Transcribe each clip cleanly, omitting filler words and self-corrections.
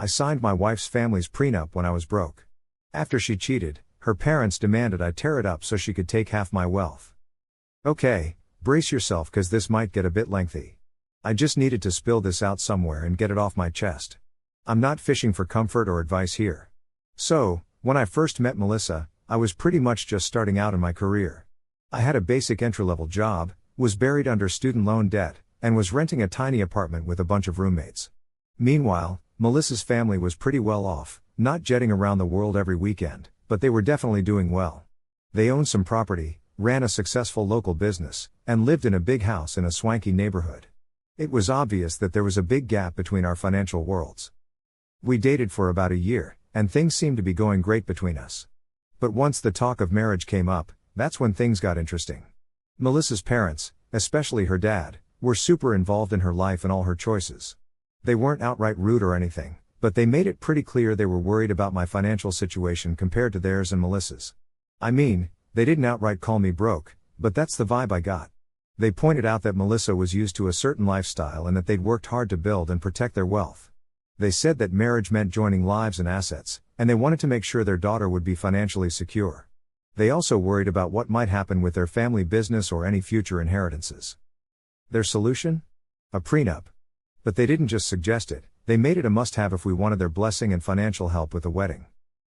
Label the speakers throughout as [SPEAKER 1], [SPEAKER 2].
[SPEAKER 1] I signed my wife's family's prenup when I was broke. After she cheated, her parents demanded I tear it up so she could take half my wealth. Okay, brace yourself cause this might get a bit lengthy. I just needed to spill this out somewhere and get it off my chest. I'm not fishing for comfort or advice here. So, when I first met Melissa, I was pretty much just starting out in my career. I had a basic entry-level job, was buried under student loan debt, and was renting a tiny apartment with a bunch of roommates. Meanwhile, Melissa's family was pretty well off, not jetting around the world every weekend, but they were definitely doing well. They owned some property, ran a successful local business, and lived in a big house in a swanky neighborhood. It was obvious that there was a big gap between our financial worlds. We dated for about a year, and things seemed to be going great between us. But once the talk of marriage came up, that's when things got interesting. Melissa's parents, especially her dad, were super involved in her life and all her choices. They weren't outright rude or anything, but they made it pretty clear they were worried about my financial situation compared to theirs and Melissa's. I mean, they didn't outright call me broke, but that's the vibe I got. They pointed out that Melissa was used to a certain lifestyle and that they'd worked hard to build and protect their wealth. They said that marriage meant joining lives and assets, and they wanted to make sure their daughter would be financially secure. They also worried about what might happen with their family business or any future inheritances. Their solution? A prenup. But they didn't just suggest it, they made it a must-have if we wanted their blessing and financial help with the wedding.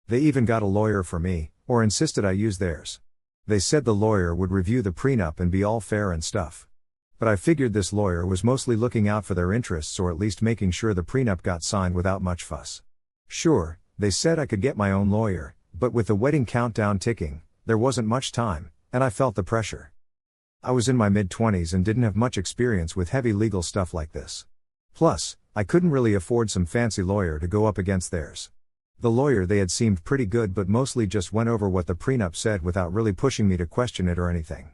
[SPEAKER 1] They even got a lawyer for me, or insisted I use theirs. They said the lawyer would review the prenup and be all fair and stuff. But I figured this lawyer was mostly looking out for their interests or at least making sure the prenup got signed without much fuss. Sure, they said I could get my own lawyer, but with the wedding countdown ticking, there wasn't much time, and I felt the pressure. I was in my mid-20s and didn't have much experience with heavy legal stuff like this. Plus, I couldn't really afford some fancy lawyer to go up against theirs. The lawyer they had seemed pretty good but mostly just went over what the prenup said without really pushing me to question it or anything.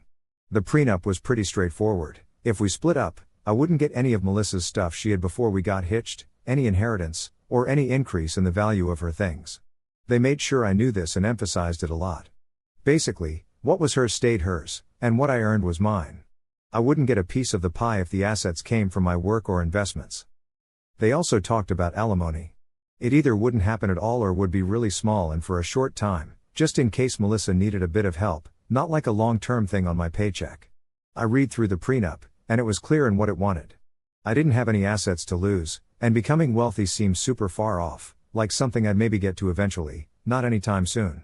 [SPEAKER 1] The prenup was pretty straightforward. If we split up, I wouldn't get any of Melissa's stuff she had before we got hitched, any inheritance, or any increase in the value of her things. They made sure I knew this and emphasized it a lot. Basically, what was hers stayed hers, and what I earned was mine. I wouldn't get a piece of the pie if the assets came from my work or investments. They also talked about alimony. It either wouldn't happen at all or would be really small and for a short time, just in case Melissa needed a bit of help, not like a long-term thing on my paycheck. I read through the prenup, and it was clear in what it wanted. I didn't have any assets to lose, and becoming wealthy seemed super far off, like something I'd maybe get to eventually, not anytime soon.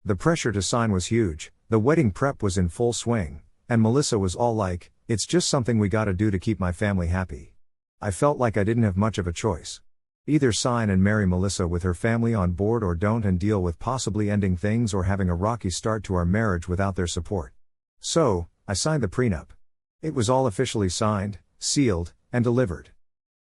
[SPEAKER 1] The pressure to sign was huge, the wedding prep was in full swing, and Melissa was all like, "It's just something we gotta do to keep my family happy." I felt like I didn't have much of a choice. Either sign and marry Melissa with her family on board or don't and deal with possibly ending things or having a rocky start to our marriage without their support. So, I signed the prenup. It was all officially signed, sealed, and delivered.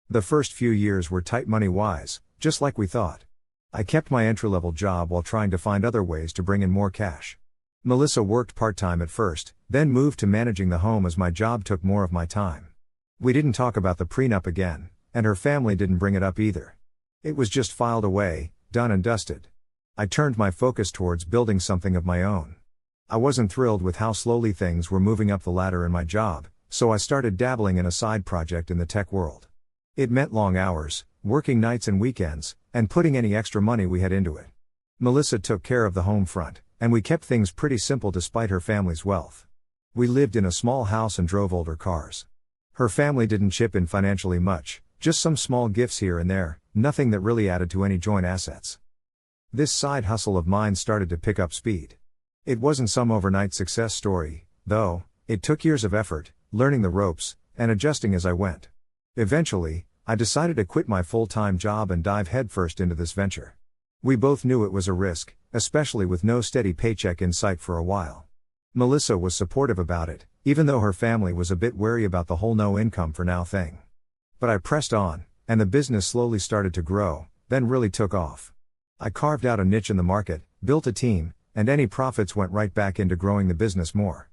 [SPEAKER 1] The first few years were tight money-wise, just like we thought. I kept my entry-level job while trying to find other ways to bring in more cash. Melissa worked part-time at first, then moved to managing the home as my job took more of my time. We didn't talk about the prenup again, and her family didn't bring it up either. It was just filed away, done and dusted. I turned my focus towards building something of my own. I wasn't thrilled with how slowly things were moving up the ladder in my job, so I started dabbling in a side project in the tech world. It meant long hours, working nights and weekends, and putting any extra money we had into it. Melissa took care of the home front, and we kept things pretty simple despite her family's wealth. We lived in a small house and drove older cars. Her family didn't chip in financially much, just some small gifts here and there, nothing that really added to any joint assets. This side hustle of mine started to pick up speed. It wasn't some overnight success story, though. It took years of effort, learning the ropes, and adjusting as I went. Eventually, I decided to quit my full-time job and dive headfirst into this venture. We both knew it was a risk, especially with no steady paycheck in sight for a while. Melissa was supportive about it, even though her family was a bit wary about the whole no income for now thing. But I pressed on, and the business slowly started to grow, then really took off. I carved out a niche in the market, built a team, and any profits went right back into growing the business more.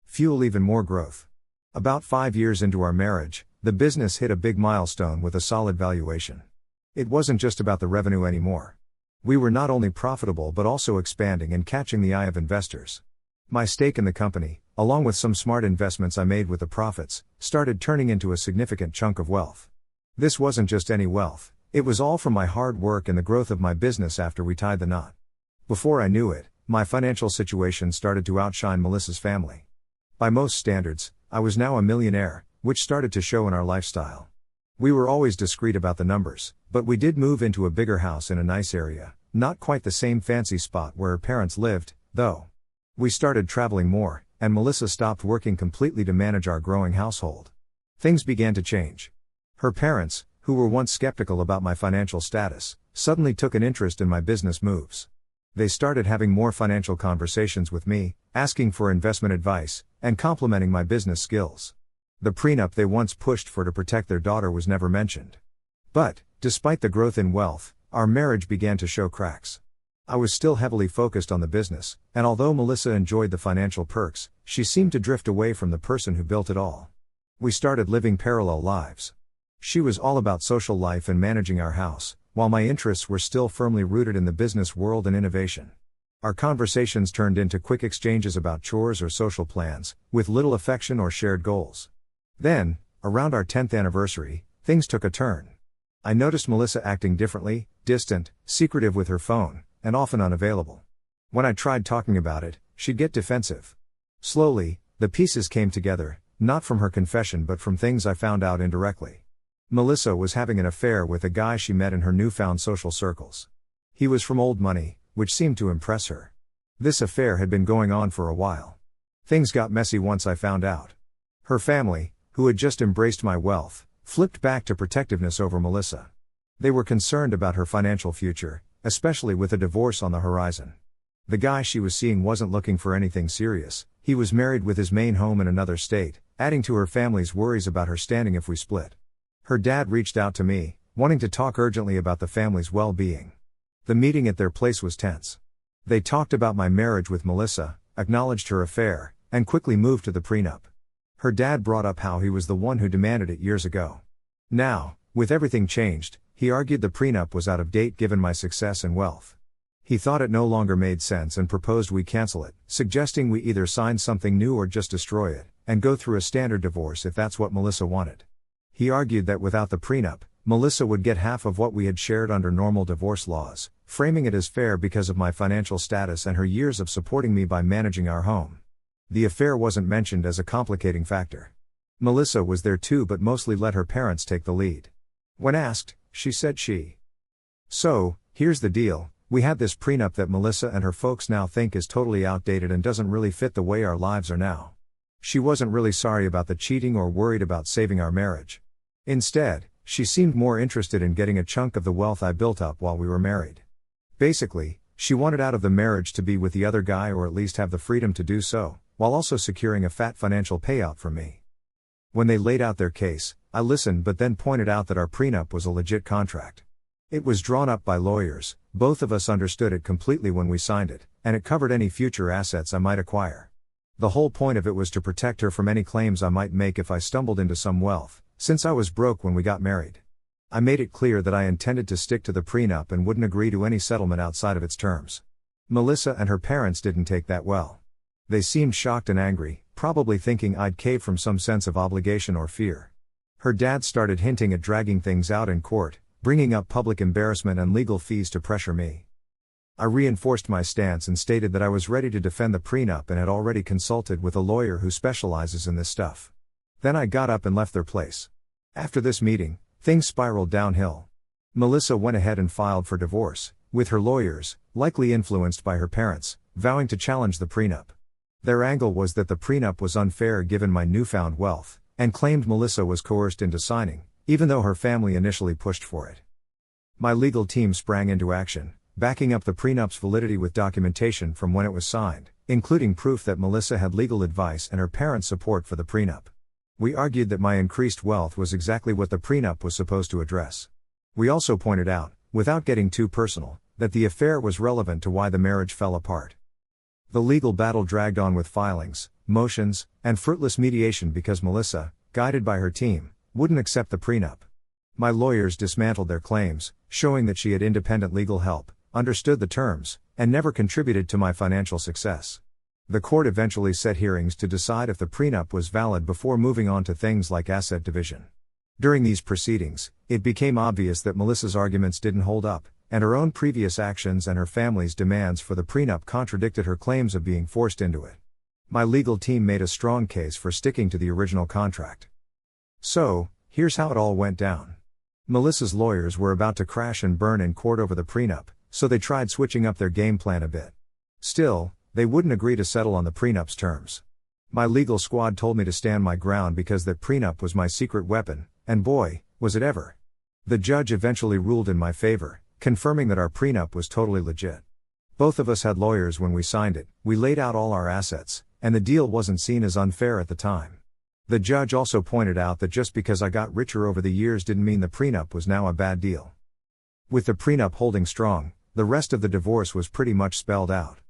[SPEAKER 1] Fuel even more growth. About 5 years into our marriage, the business hit a big milestone with a solid valuation. It wasn't just about the revenue anymore. We were not only profitable but also expanding and catching the eye of investors. My stake in the company, along with some smart investments I made with the profits, started turning into a significant chunk of wealth. This wasn't just any wealth, It was all from my hard work and the growth of my business after we tied the knot. Before I knew it, my financial situation started to outshine Melissa's family. By most standards, I was now a millionaire, which started to show in our lifestyle. We were always discreet about the numbers, but we did move into a bigger house in a nice area, not quite the same fancy spot where her parents lived, though. We started traveling more, and Melissa stopped working completely to manage our growing household. Things began to change. Her parents, who were once skeptical about my financial status, suddenly took an interest in my business moves. They started having more financial conversations with me, asking for investment advice, and complimenting my business skills. The prenup they once pushed for to protect their daughter was never mentioned. But, despite the growth in wealth, our marriage began to show cracks. I was still heavily focused on the business, and although Melissa enjoyed the financial perks, she seemed to drift away from the person who built it all. We started living parallel lives. She was all about social life and managing our house, while my interests were still firmly rooted in the business world and innovation. Our conversations turned into quick exchanges about chores or social plans, with little affection or shared goals. Then, around our 10th anniversary, things took a turn. I noticed Melissa acting differently, distant, secretive with her phone, and often unavailable. When I tried talking about it, she'd get defensive. Slowly, the pieces came together, not from her confession but from things I found out indirectly. Melissa was having an affair with a guy she met in her newfound social circles. He was from old money, which seemed to impress her. This affair had been going on for a while. Things got messy once I found out. Her family, who had just embraced my wealth, flipped back to protectiveness over Melissa. They were concerned about her financial future, especially with a divorce on the horizon. The guy she was seeing wasn't looking for anything serious. He was married with his main home in another state, adding to her family's worries about her standing if we split. Her dad reached out to me, wanting to talk urgently about the family's well-being. The meeting at their place was tense. They talked about my marriage with Melissa, acknowledged her affair, and quickly moved to the prenup. Her dad brought up how he was the one who demanded it years ago. Now, with everything changed, he argued the prenup was out of date given my success and wealth. He thought it no longer made sense and proposed we cancel it, suggesting we either sign something new or just destroy it, and go through a standard divorce if that's what Melissa wanted. He argued that without the prenup, Melissa would get half of what we had shared under normal divorce laws, framing it as fair because of my financial status and her years of supporting me by managing our home. The affair wasn't mentioned as a complicating factor. Melissa was there too but mostly let her parents take the lead. When asked, she said So, here's the deal, we had this prenup that Melissa and her folks now think is totally outdated and doesn't really fit the way our lives are now. She wasn't really sorry about the cheating or worried about saving our marriage. Instead, she seemed more interested in getting a chunk of the wealth I built up while we were married. Basically, she wanted out of the marriage to be with the other guy or at least have the freedom to do so, while also securing a fat financial payout from me. When they laid out their case, I listened but then pointed out that our prenup was a legit contract. It was drawn up by lawyers, both of us understood it completely when we signed it, and it covered any future assets I might acquire. The whole point of it was to protect her from any claims I might make if I stumbled into some wealth, since I was broke when we got married. I made it clear that I intended to stick to the prenup and wouldn't agree to any settlement outside of its terms. Melissa and her parents didn't take that well. They seemed shocked and angry, probably thinking I'd cave from some sense of obligation or fear. Her dad started hinting at dragging things out in court, bringing up public embarrassment and legal fees to pressure me. I reinforced my stance and stated that I was ready to defend the prenup and had already consulted with a lawyer who specializes in this stuff. Then I got up and left their place. After this meeting, things spiraled downhill. Melissa went ahead and filed for divorce, with her lawyers, likely influenced by her parents, vowing to challenge the prenup. Their angle was that the prenup was unfair given my newfound wealth, and claimed Melissa was coerced into signing, even though her family initially pushed for it. My legal team sprang into action, backing up the prenup's validity with documentation from when it was signed, including proof that Melissa had legal advice and her parents' support for the prenup. We argued that my increased wealth was exactly what the prenup was supposed to address. We also pointed out, without getting too personal, that the affair was relevant to why the marriage fell apart. The legal battle dragged on with filings, motions, and fruitless mediation because Melissa, guided by her team, wouldn't accept the prenup. My lawyers dismantled their claims, showing that she had independent legal help, understood the terms, and never contributed to my financial success. The court eventually set hearings to decide if the prenup was valid before moving on to things like asset division. During these proceedings, it became obvious that Melissa's arguments didn't hold up, and her own previous actions and her family's demands for the prenup contradicted her claims of being forced into it. My legal team made a strong case for sticking to the original contract. So, here's how it all went down. Melissa's lawyers were about to crash and burn in court over the prenup, so they tried switching up their game plan a bit. Still, they wouldn't agree to settle on the prenup's terms. My legal squad told me to stand my ground because that prenup was my secret weapon, and boy, was it ever. The judge eventually ruled in my favor, confirming that our prenup was totally legit. Both of us had lawyers when we signed it, we laid out all our assets, and the deal wasn't seen as unfair at the time. The judge also pointed out that just because I got richer over the years didn't mean the prenup was now a bad deal. With the prenup holding strong, the rest of the divorce was pretty much spelled out.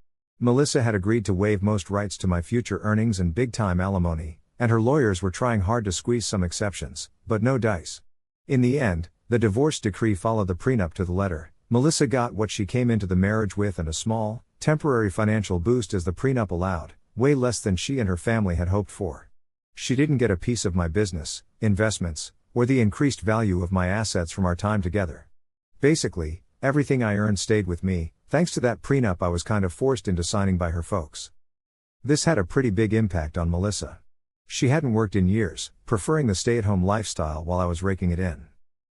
[SPEAKER 1] Melissa had agreed to waive most rights to my future earnings and big-time alimony, and her lawyers were trying hard to squeeze some exceptions, but no dice. In the end, the divorce decree followed the prenup to the letter. Melissa got what she came into the marriage with and a small, temporary financial boost as the prenup allowed, way less than she and her family had hoped for. She didn't get a piece of my business, investments, or the increased value of my assets from our time together. Basically, everything I earned stayed with me, thanks to that prenup I was kind of forced into signing by her folks. This had a pretty big impact on Melissa. She hadn't worked in years, preferring the stay-at-home lifestyle while I was raking it in.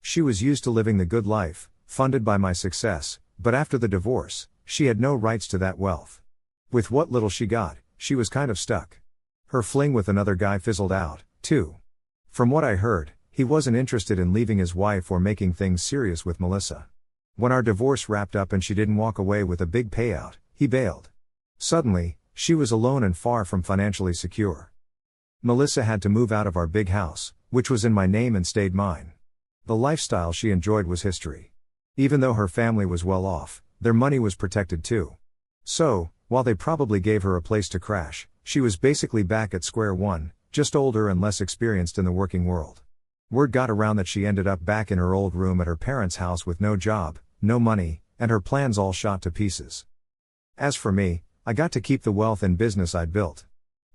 [SPEAKER 1] She was used to living the good life, funded by my success, but after the divorce, she had no rights to that wealth. With what little she got, she was kind of stuck. Her fling with another guy fizzled out, too. From what I heard, he wasn't interested in leaving his wife or making things serious with Melissa. When our divorce wrapped up and she didn't walk away with a big payout, he bailed. Suddenly, she was alone and far from financially secure. Melissa had to move out of our big house, which was in my name and stayed mine. The lifestyle she enjoyed was history. Even though her family was well off, their money was protected too. So, while they probably gave her a place to crash, she was basically back at square one, just older and less experienced in the working world. Word got around that she ended up back in her old room at her parents' house with no job, no money, and her plans all shot to pieces. As for me, I got to keep the wealth and business I'd built.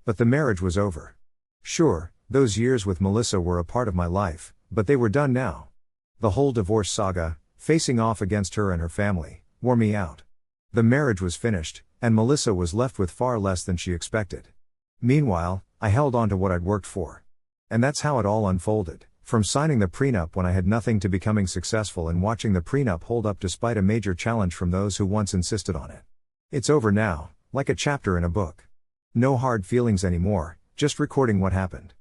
[SPEAKER 1] But the marriage was over. Sure, those years with Melissa were a part of my life, but they were done now. The whole divorce saga, facing off against her and her family, wore me out. The marriage was finished, and Melissa was left with far less than she expected. Meanwhile, I held on to what I'd worked for. And that's how it all unfolded, from signing the prenup when I had nothing to becoming successful and watching the prenup hold up despite a major challenge from those who once insisted on it. It's over now, like a chapter in a book. No hard feelings anymore, just recording what happened.